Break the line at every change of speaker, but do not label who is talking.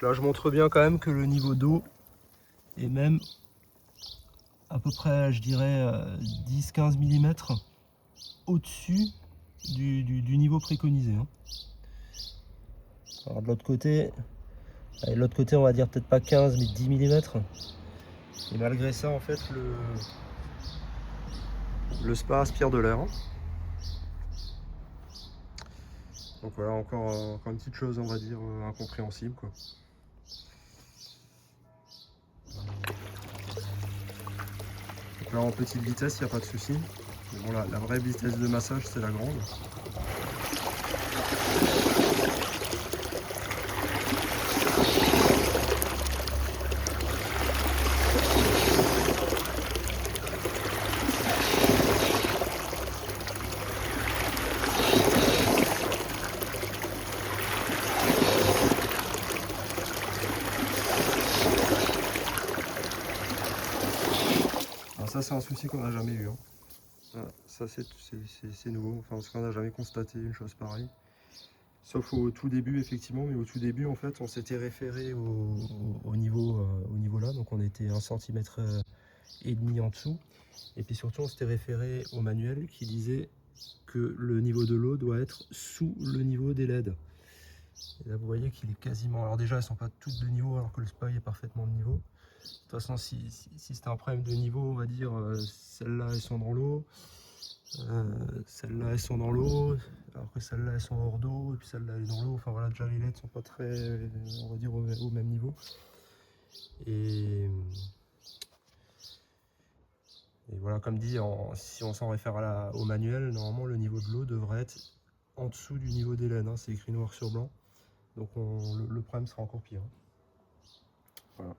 Là, je montre bien quand même que le niveau d'eau est même à peu près, je dirais, 10-15 mm au-dessus du niveau préconisé. Hein. Alors de l'autre côté, on va dire peut-être pas 15 mais 10 mm. Et malgré ça, en fait, le spa aspire de l'air. Hein. Donc voilà, encore une petite chose, on va dire, incompréhensible, quoi. Donc là, en petite vitesse, il n'y a pas de souci. Mais bon, la vraie vitesse de massage, c'est la grande. Alors ça, c'est un souci qu'on n'a jamais eu. Hein. Ça, c'est nouveau, enfin, parce qu'on n'a jamais constaté une chose pareille. Sauf au tout début, effectivement, mais au tout début, en fait, on s'était référé au niveau là, donc on était 1,5 cm et demi en dessous. Et puis surtout, on s'était référé au manuel qui disait que le niveau de l'eau doit être sous le niveau des LED. Et là, vous voyez qu'il est quasiment... Alors déjà, elles ne sont pas toutes de niveau, alors que le spa est parfaitement de niveau. De toute façon, si c'était un problème de niveau, on va dire, celles-là, elles sont dans l'eau. Celles-là, elles sont dans l'eau. Alors que celles-là, elles sont hors d'eau. Et puis celle-là, elle est dans l'eau. Enfin voilà, déjà, les LED ne sont pas très, on va dire, au même niveau. Et voilà, comme dit, si on s'en réfère au manuel, normalement, le niveau de l'eau devrait être en dessous du niveau des LED. Hein. C'est écrit noir sur blanc. Donc le problème sera encore pire. Voilà.